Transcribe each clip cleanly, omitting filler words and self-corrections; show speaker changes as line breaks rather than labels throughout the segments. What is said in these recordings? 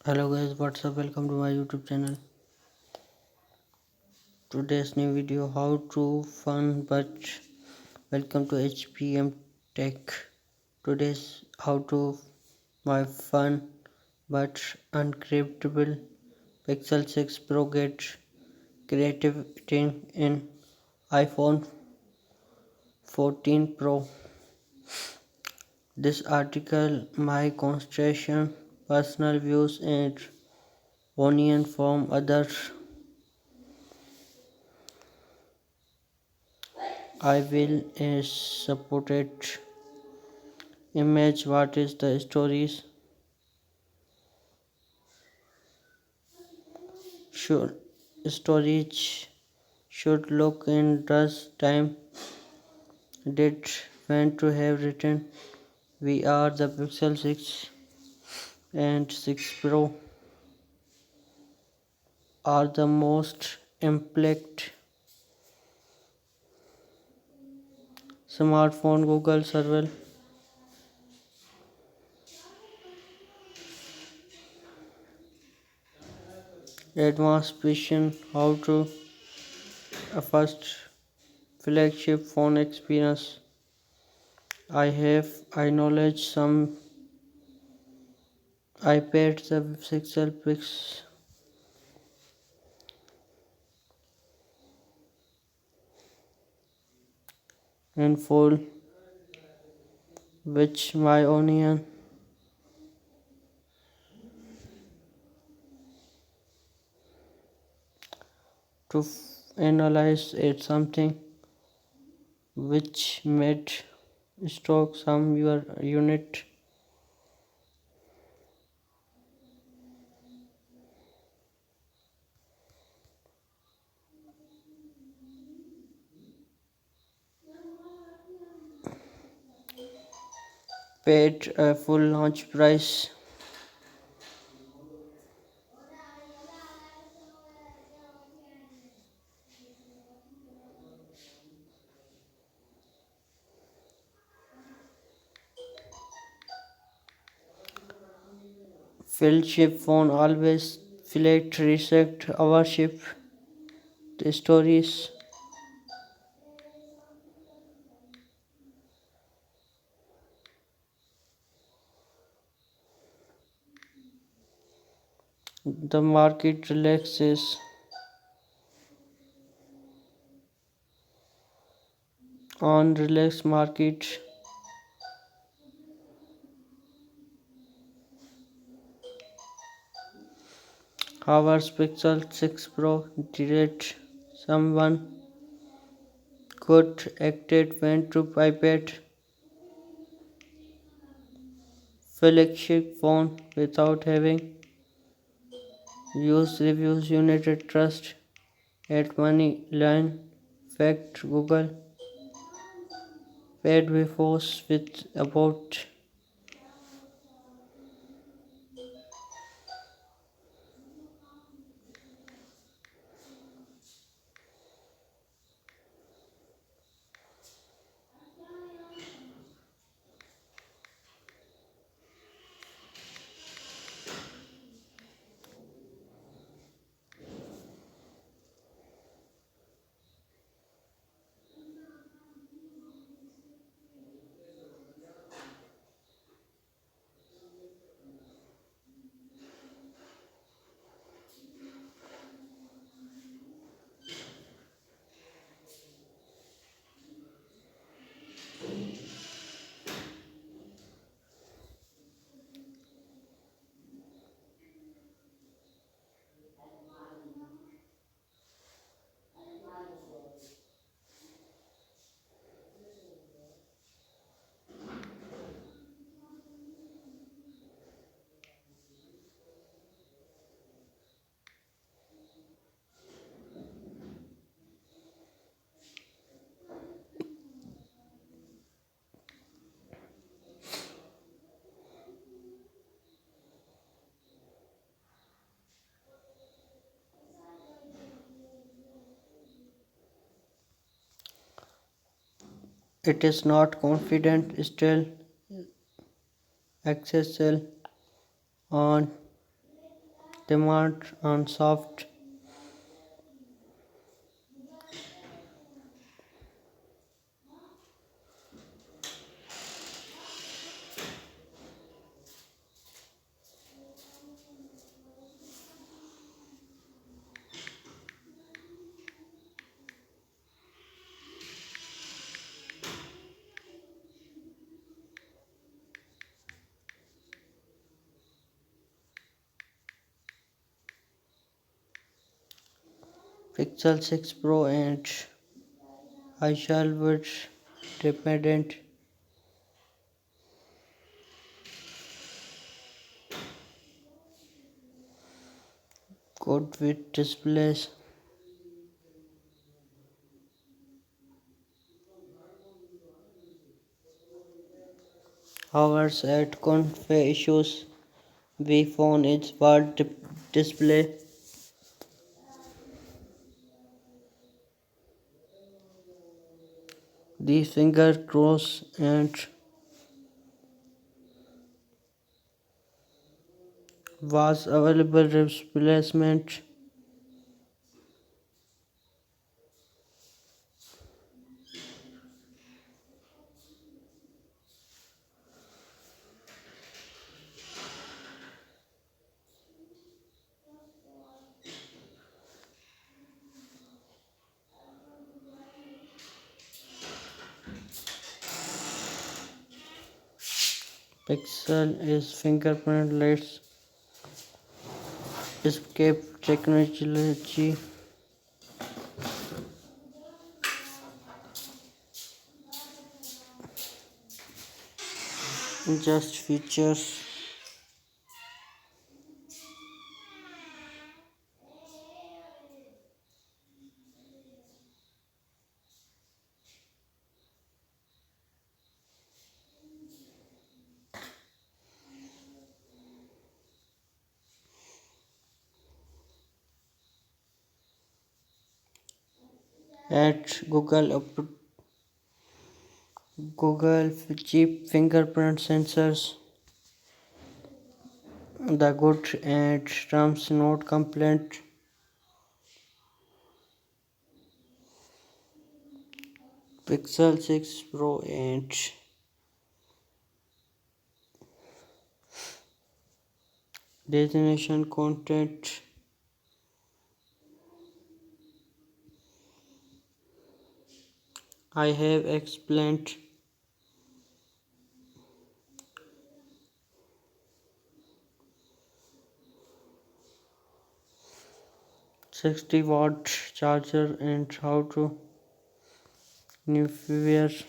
Hello guys, what's up? Welcome to my YouTube channel. Today's new video, how to fun but welcome to HPM Tech. Today's how to my fun but uncryptable Pixel 6 Pro get creativity in iPhone 14 Pro. This article my concentration, personal views and opinion from others. I will support it. Image what is the stories should storage should look in does time did when to have written we are the Pixel 6 and 6 Pro are the most impact smartphone. Google survey advanced vision how to a first flagship phone experience. I knowledge some iPad the Pixel Pix in full which my onion to analyze it something which made stock some your unit paid a full launch price. Flagship phone always flat reset our ship the stories. The market relaxes on relaxed market. Hours Pixel 6 Pro did someone could acted went to iPad flagship phone without having used reviews United Trust at Money Line Fact Google paid before with about it is not confident still accessible on demand on soft Pixel 6 Pro and iSolved dependent good with displays. However, at confe issues, V phone is bad display. The finger cross and was available replacement. Pixel is fingerprintless escape technology. Just features. At Google cheap fingerprint sensors. The good and terms not complaint. Pixel 6 Pro and destination content. I have explained 60-watt charger and how to navigate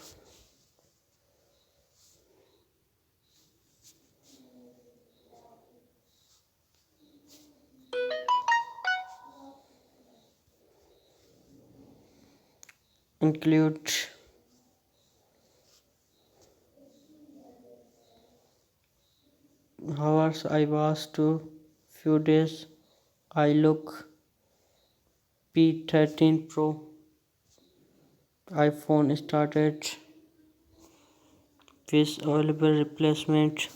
include hours I was to few days. I look P13 Pro iPhone started with available replacement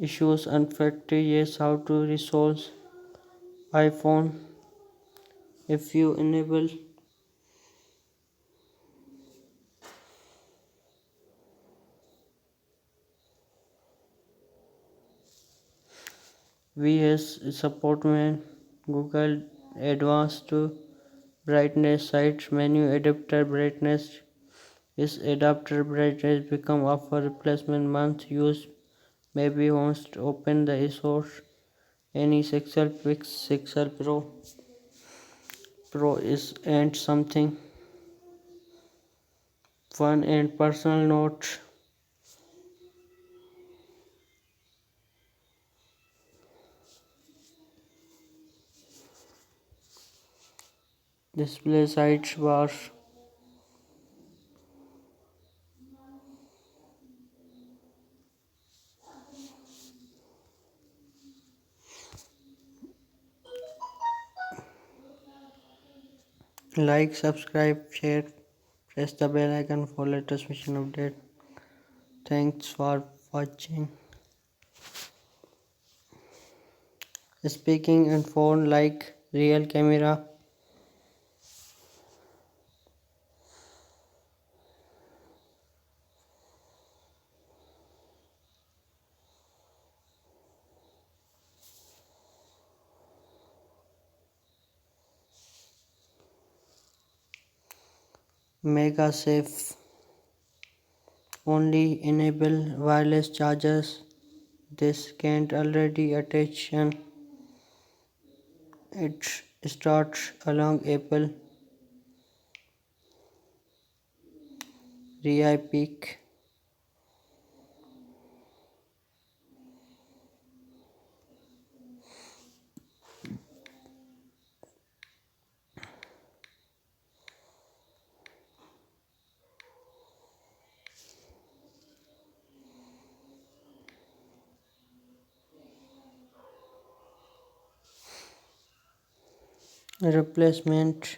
issues and factory yes how to resolve iPhone if you enable VS support when Google advanced to brightness site menu adapter brightness is adapter brightness become offer replacement month use maybe wants to open the source any Pixel Pro is and something fun and personal note display size bar like subscribe share press the bell icon for latest mission update. Thanks for watching. speaking in phone like real camera. Mega safe only enable wireless chargers. This can't already attach and it starts along Apple Ri peak. Replacement